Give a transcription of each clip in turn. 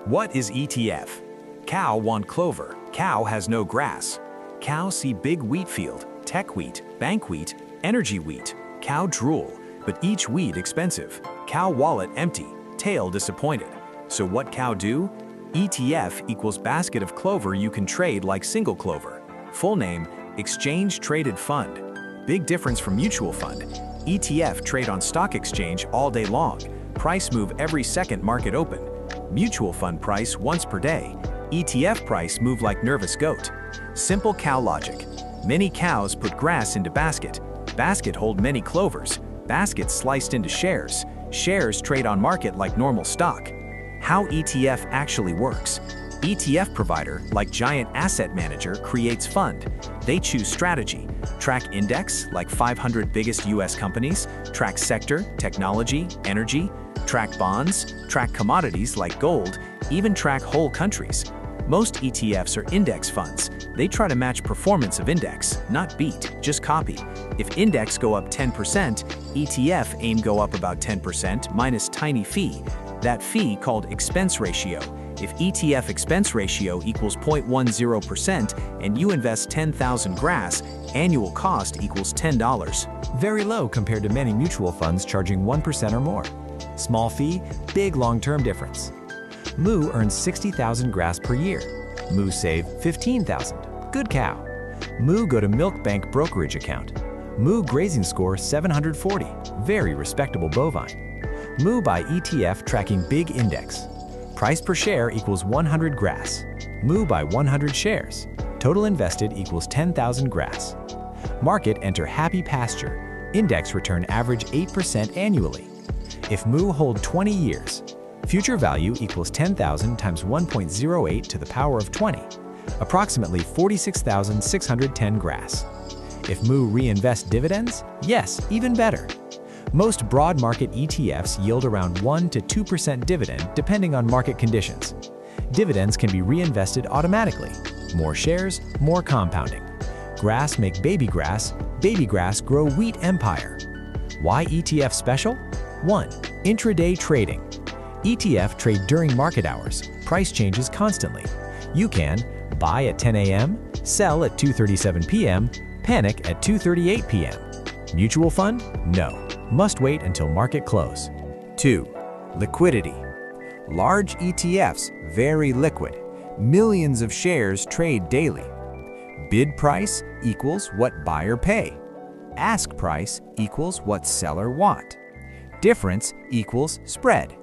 What is ETF? Cow want clover, cow has no grass. Cow see big wheat field, tech wheat, bank wheat, energy wheat. Cow drool, but each wheat expensive. Cow wallet empty, tail disappointed. So what cow do? ETF equals basket of clover you can trade like single clover. Full name, Exchange Traded Fund. Big difference from mutual fund. ETF trade on stock exchange all day long. Price move every second market open. Mutual fund price once per day. ETF price move like nervous goat. Simple cow logic. Many cows put grass into basket. Basket hold many clovers. Basket sliced into shares. Shares trade on market like normal stock. How ETF actually works. ETF provider, like giant asset manager, creates fund. They choose strategy. Track index, like 500 biggest US companies. Track sector, technology, energy. Track bonds, track commodities like gold, even track whole countries. Most ETFs are index funds. They try to match performance of index, not beat, just copy. If index go up 10%, ETF aim go up about 10% minus tiny fee. That fee called expense ratio. If ETF expense ratio equals 0.10% and you invest 10,000 grass, annual cost equals $10. Very low compared to many mutual funds charging 1% or more. Small fee, big long-term difference. Moo earns 60,000 grass per year. Moo save 15,000. Good cow. Moo go to milk bank brokerage account. Moo grazing score 740. Very respectable bovine. Moo buy ETF tracking big index. Price per share equals 100 grass. Moo buy 100 shares. Total invested equals 10,000 grass. Market enter happy pasture. Index return average 8% annually. If Moo hold 20 years, future value equals 10,000 times 1.08 to the power of 20, approximately 46,610 grass. If Moo reinvest dividends, yes, even better. Most broad market ETFs yield around 1 to 2% dividend depending on market conditions. Dividends can be reinvested automatically. More shares, more compounding. Grass make baby grass grow wheat empire. Why ETF special? 1. Intraday trading. ETF trade during market hours. Price changes constantly. You can buy at 10 a.m., sell at 2:37 p.m., panic at 2:38 p.m. Mutual fund? No. Must wait until market close. 2. Liquidity. Large ETFs, very liquid. Millions of shares trade daily. Bid price equals what buyer pay. Ask price equals what seller want. Difference equals spread.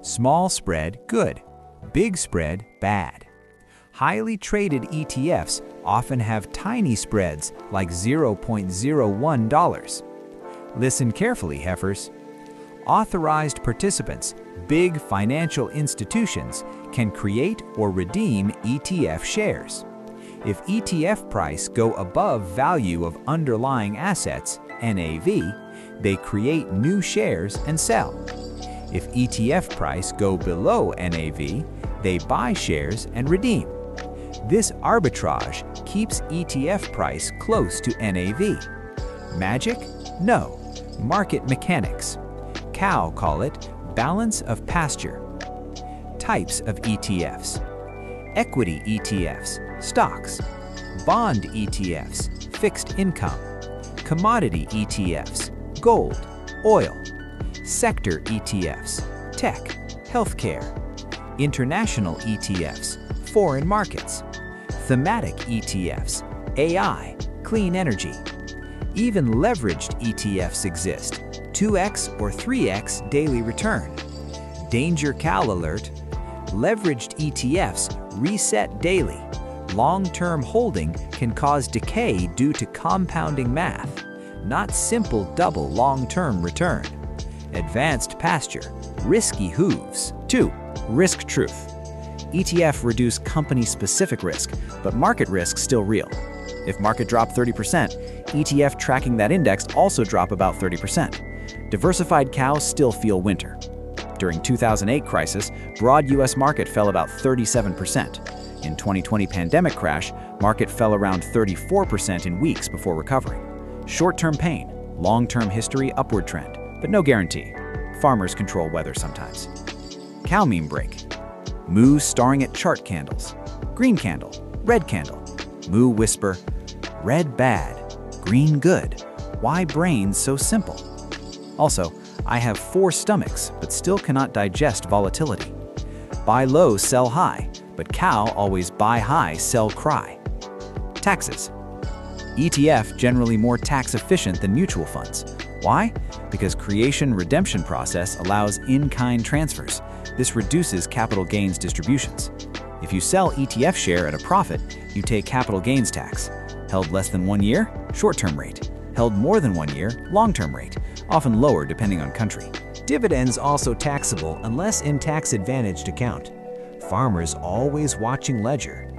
Small spread, good. Big spread, bad. Highly traded ETFs often have tiny spreads like $0.01. Listen carefully, heifers. Authorized participants, big financial institutions, can create or redeem ETF shares. If ETF price go above value of underlying assets, NAV, they create new shares and sell. If ETF price go below NAV, they buy shares and redeem. This arbitrage keeps ETF price close to NAV. Magic? No. Market mechanics. Cow call it balance of pasture. Types of ETFs. Equity ETFs, stocks. Bond ETFs, fixed income. Commodity ETFs, gold, oil. Sector ETFs, tech, healthcare. International ETFs, foreign markets. Thematic ETFs, AI, clean energy. Even leveraged ETFs exist, 2x or 3x daily return. Danger cow alert. Leveraged ETFs reset daily. Long-term holding can cause decay due to compounding math, not simple double long-term return. Advanced pasture, risky hooves. 2. Risk truth. ETF reduce company-specific risk, but market risk still real. If market drop 30%, ETF tracking that index also drop about 30%. Diversified cows still feel winter. During 2008 crisis, broad US market fell about 37%. In 2020 pandemic crash, market fell around 34% in weeks before recovering. Short-term pain, long-term history upward trend, but no guarantee. Farmers control weather sometimes. Cow meme break. Moo starring at chart candles. Green candle, red candle. Moo whisper, red bad, green good. Why brains so simple? Also, I have 4 stomachs, but still cannot digest volatility. Buy low, sell high, but cow always buy high, sell cry. Taxes. ETF generally more tax efficient than mutual funds. Why? Because creation-redemption process allows in-kind transfers. This reduces capital gains distributions. If you sell ETF share at a profit, you take capital gains tax. Held less than 1 year, short-term rate. Held more than 1 year, long-term rate, often lower depending on country. Dividends also taxable unless in tax-advantaged account. Farmers always watching ledger.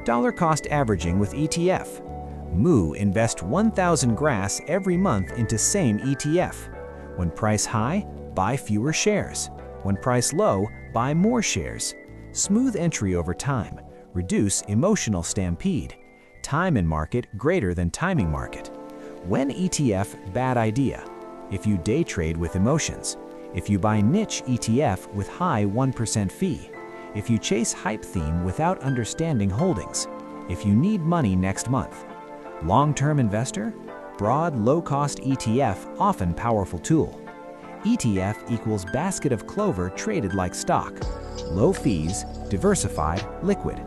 Dollar cost averaging with ETF. Moo invest 1,000 grass every month into same ETF. When price high, buy fewer shares. When price low, buy more shares. Smooth entry over time. Reduce emotional stampede. Time in market greater than timing market. When ETF, bad idea. If you day trade with emotions. If you buy niche ETF with high 1% fee. If you chase hype theme without understanding holdings. If you need money next month. Long-term investor? Broad, low-cost ETF, often powerful tool. ETF equals basket of clover traded like stock. Low fees, diversified, liquid.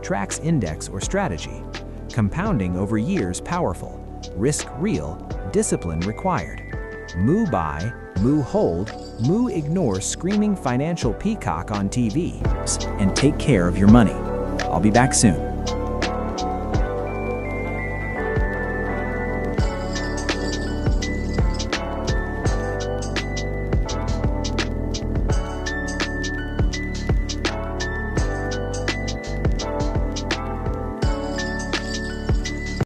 Tracks index or strategy. Compounding over years powerful. Risk real, discipline required. Moo buy, moo hold, moo ignore screaming financial peacock on TV. And take care of your money. I'll be back soon.